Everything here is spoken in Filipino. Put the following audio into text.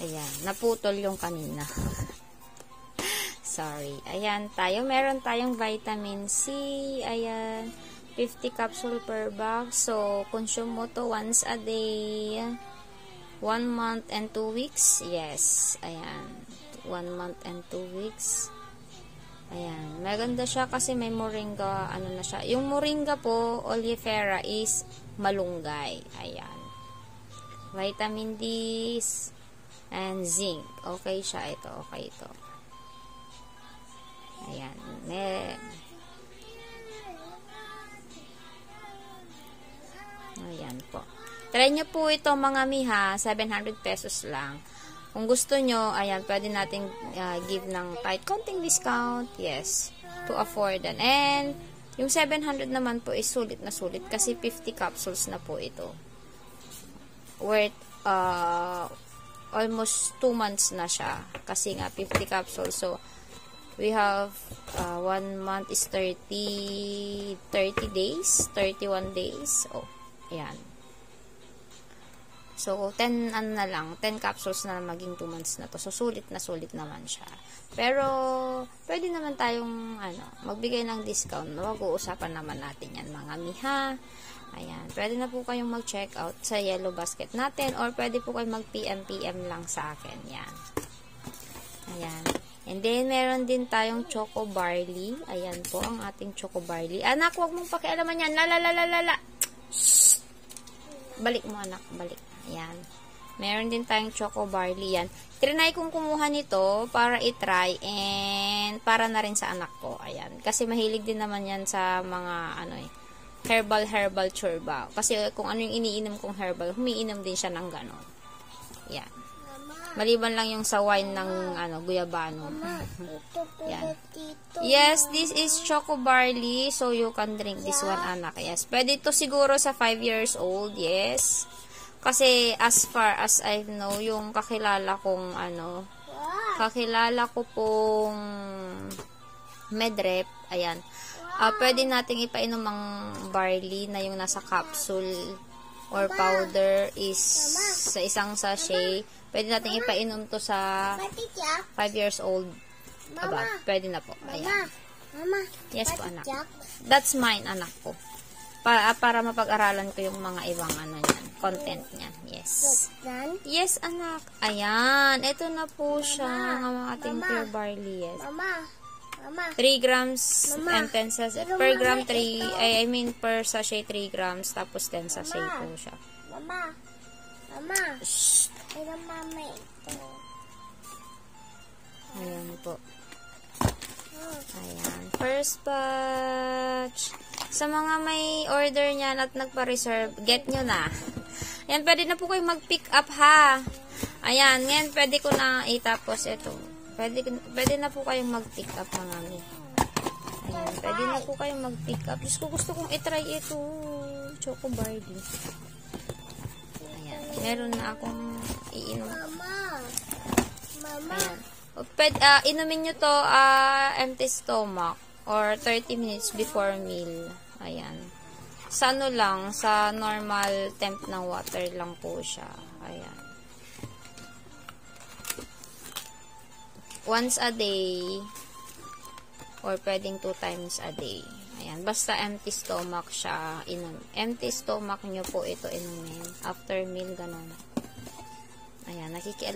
Ayan, naputol yung kanina. Sorry. Ayan, meron tayong vitamin C. Ayan, 50 capsule per box. So, consume mo to once a day. 1 month and 2 weeks. Yes. Ayan, 1 month and 2 weeks. Ayan, maganda siya kasi may moringa, ano na siya. Yung moringa po, oleifera, is malunggay. Ayan. Vitamin D and zinc. Okay siya ito. Okay ito. Ayan. Ayan po. Try nyo po ito mga miha. 700 pesos lang. Kung gusto nyo, ayan, pwede nating give ng kahit konting discount. Yes. To afford it. And yung 700 naman po is sulit na sulit kasi 50 capsules na po ito. Worth almost 2 months na siya. Kasi nga 50 capsules. So, we have 1 month is 30 days, 31 days. Oh, ayan. So, 10 capsules na maging 2 months na to. So, sulit na sulit naman siya. Pero, pwede naman tayong, magbigay ng discount. Mag-uusapan naman natin yan, mga miha. Ayan. Pwede na po kayong mag-check out sa yellow basket natin or pwede po kayong mag-PM lang sa akin. Yan. Ayan. And then, meron din tayong choco barley. Ayan po, ang ating choco barley. Anak, huwag mong pakialaman yan. Lala. Shhh. Balik mo, anak. Balik. Ayan. Meron din tayong choco barley. Yan. Trinay kong kumuha nito para i-try and para na rin sa anak ko. Ayan. Kasi mahilig din naman yan sa mga, herbal churba. Kasi kung ano yung iniinom kong herbal, humiinom din siya ng ganon. Yan. Maliban lang yung sa wine ng guyabano. Yan. Yes, this is choco barley. So, you can drink this one, anak. Yes. Pwede ito siguro sa 5 years old. Yes. Kasi, as far as I know, yung kakilala ko pong medrep. Ayan. Pwede nating ipainom ang barley na yung nasa capsule or powder is sa isang sachet. Pwede natin ipainom to sa 5 years old. Aba, pwede na po. Ayan. Yes po, anak. That's mine, anak ko. Para mapag-aralan ko yung mga ibang content niyan. Yes. Yes, anak. Ayan. Ito na po siya ng ating pure barley. Yes. 3 grams and 10 sachet. Per gram 3, per sachet 3 grams. Tapos 10 sachet po siya. Mama. Shh. Ito mama ito. Ayan po. Ayan. First batch. Sa mga may order niyan at nagpa-reserve, get nyo na. Ayan, pwede na po kayo mag-pick up ha. Ayan, ngayon pwede ko na itapos ito. Pwede na po kayong mag-pick up mga mi. Ayan, pwede na po kayong mag-pick up. Diyos ko, gusto kong itry ito. Choco barley. Ayan, meron na akong iinom. Mama. Ayan. Inumin nyo to empty stomach or 30 minutes before meal. Ayan. Sa sa normal temp ng water lang po siya. Ayan. Once a day or pwedeng 2 times a day. Ayan. Basta empty stomach siya inumin. Empty stomach nyo po ito inumin. After meal, ganun. Ayan.